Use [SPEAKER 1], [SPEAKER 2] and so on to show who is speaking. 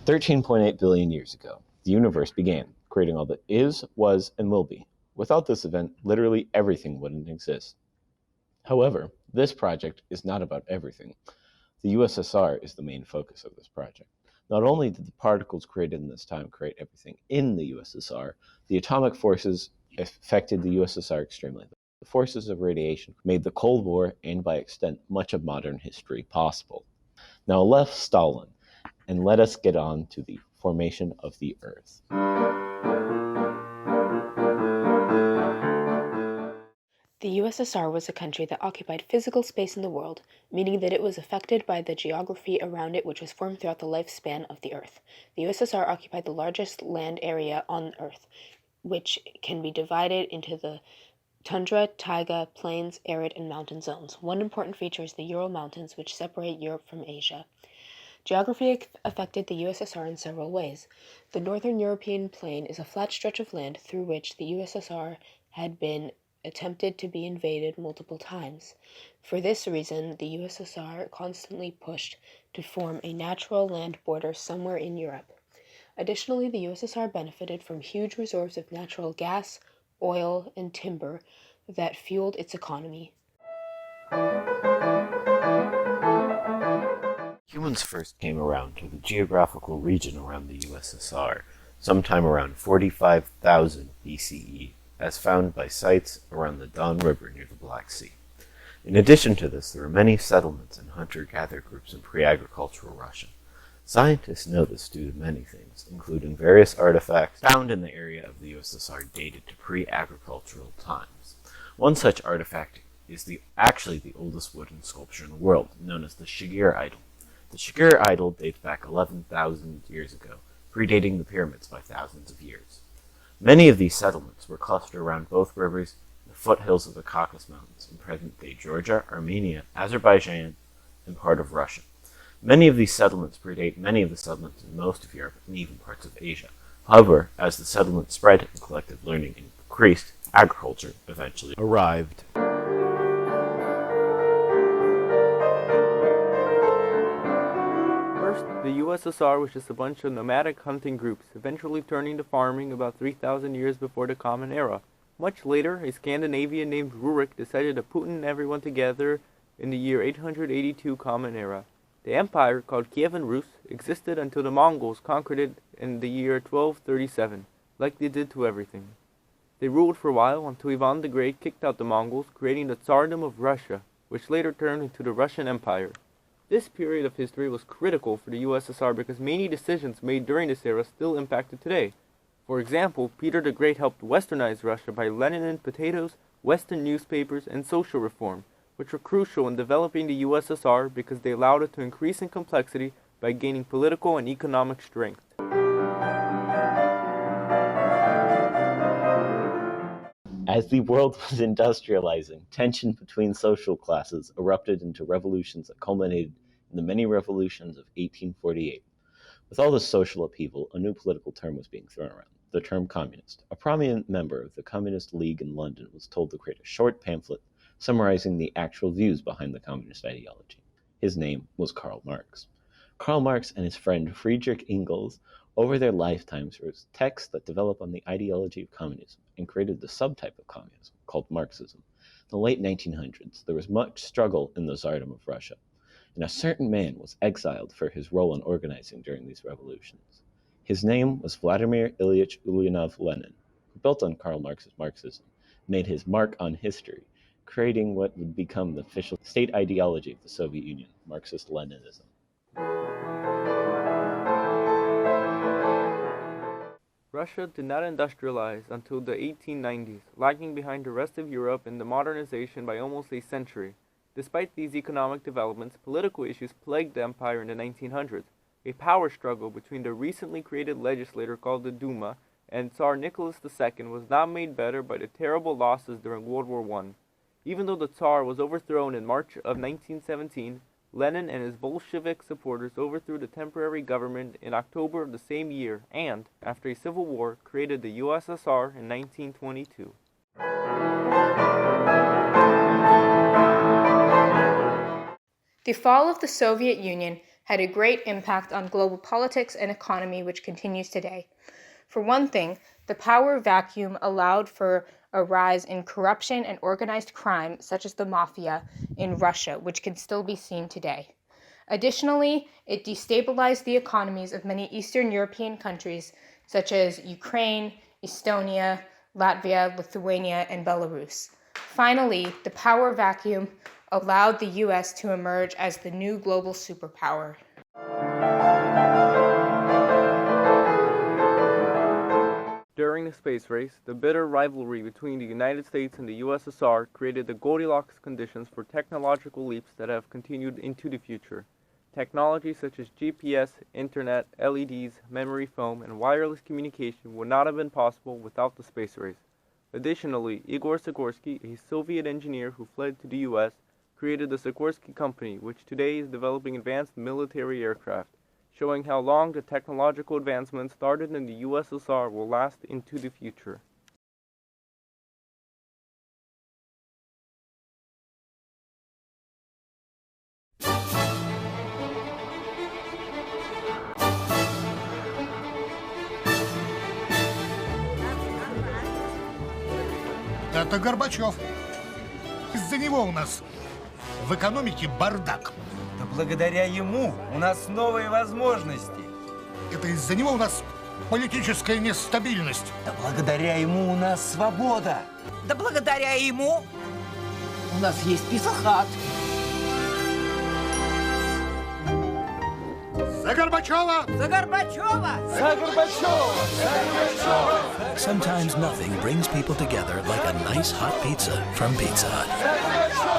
[SPEAKER 1] 13.8 billion years ago, the universe began, creating all that is, was, and will be. Without this event, literally everything wouldn't exist. However, this project is not about everything. The USSR is the main focus of this project. Not only did the particles created in this time create everything in the USSR, the atomic forces affected the USSR extremely. The forces of radiation made the Cold War, and by extent, much of modern history possible. Now left Stalin, and let us get on to the formation of the Earth.
[SPEAKER 2] The USSR was a country that occupied physical space in the world, meaning that it was affected by the geography around it, which was formed throughout the lifespan of the Earth. The USSR occupied the largest land area on Earth, which can be divided into the tundra, taiga, plains, arid, and mountain zones. One important feature is the Ural Mountains, which separate Europe from Asia. Geography affected the USSR in several ways. The Northern European plain is a flat stretch of land through which the USSR had been attempted to be invaded multiple times. For this reason, the USSR constantly pushed to form a natural land border somewhere in Europe. Additionally, the USSR benefited from huge reserves of natural gas, oil, and timber that fueled its economy.
[SPEAKER 1] Humans first came around to the geographical region around the USSR sometime around 45,000 BCE, as found by sites around the Don River near the Black Sea. In addition to this, there were many settlements and hunter-gatherer groups in pre-agricultural Russia. Scientists know this due to many things, including various artifacts found in the area of the USSR dated to pre-agricultural times. One such artifact is actually the oldest wooden sculpture in the world, known as the Shigir idol. The Shigir idol dates back 11,000 years ago, predating the pyramids by thousands of years. Many of these settlements were clustered around both rivers and the foothills of the Caucasus Mountains in present-day Georgia, Armenia, Azerbaijan, and part of Russia. Many of these settlements predate many of the settlements in most of Europe and even parts of Asia. However, as the settlements spread and collective learning increased, agriculture eventually arrived.
[SPEAKER 3] The USSR was just a bunch of nomadic hunting groups, eventually turning to farming about 3,000 years before the Common Era. Much later, a Scandinavian named Rurik decided to put everyone together in the year 882 Common Era. The empire, called Kievan Rus, existed until the Mongols conquered it in the year 1237, like they did to everything. They ruled for a while until Ivan the Great kicked out the Mongols, creating the Tsardom of Russia, which later turned into the Russian Empire. This period of history was critical for the USSR because many decisions made during this era still impacted today. For example, Peter the Great helped westernize Russia by lending in potatoes, Western newspapers, and social reform, which were crucial in developing the USSR because they allowed it to increase in complexity by gaining political and economic strength.
[SPEAKER 1] As the world was industrializing, tension between social classes erupted into revolutions that culminated in the many revolutions of 1848. With all this social upheaval, a new political term was being thrown around, the term communist. A prominent member of the Communist League in London was told to create a short pamphlet summarizing the actual views behind the communist ideology. His name was Karl Marx. Karl Marx and his friend Friedrich Engels, over their lifetimes, wrote texts that developed on the ideology of communism and created the subtype of communism called Marxism. In the late 1900s, there was much struggle in the Tsardom of Russia, and a certain man was exiled for his role in organizing during these revolutions. His name was Vladimir Ilyich Ulyanov Lenin, who built on Karl Marx's Marxism, made his mark on history, creating what would become the official state ideology of the Soviet Union, Marxist-Leninism.
[SPEAKER 3] Russia did not industrialize until the 1890s, lagging behind the rest of Europe in the modernization by almost a century. Despite these economic developments, political issues plagued the empire in the 1900s. A power struggle between the recently created legislature called the Duma and Tsar Nicholas II was not made better by the terrible losses during World War I. Even though the Tsar was overthrown in March of 1917, Lenin and his Bolshevik supporters overthrew the temporary government in October of the same year and, after a civil war, created the USSR in 1922.
[SPEAKER 4] The fall of the Soviet Union
[SPEAKER 2] had a great impact on global politics and economy, which continues today. For one thing, the power vacuum allowed for a rise in corruption and organized crime, such as the mafia in Russia, which can still be seen today. Additionally, it destabilized the economies of many Eastern European countries, such as Ukraine, Estonia, Latvia, Lithuania, and Belarus. Finally, the power vacuum allowed the U.S. to emerge as the new global superpower.
[SPEAKER 3] During the space race, the bitter rivalry between the United States and the USSR created the Goldilocks conditions for technological leaps that have continued into the future. Technologies such as GPS, internet, LEDs, memory foam, and wireless communication would not have been possible without the space race. Additionally, Igor Sikorsky, a Soviet engineer who fled to the US, created the Sikorsky Company, which today is developing advanced military aircraft, showing how long the technological advancements started in the USSR will last into the future.
[SPEAKER 4] Это Горбачев. Из-за него у нас в экономике бардак.
[SPEAKER 5] Да благодаря ему у нас новые возможности.
[SPEAKER 4] Это из-за него у нас политическая нестабильность.
[SPEAKER 5] Да благодаря ему у нас свобода.
[SPEAKER 6] Да благодаря ему у нас есть писахат.
[SPEAKER 4] За Горбачева!
[SPEAKER 6] За Горбачева!
[SPEAKER 5] За Горбачева! За Горбачева!
[SPEAKER 7] Sometimes nothing brings people together like a nice hot pizza from Pizza Hut.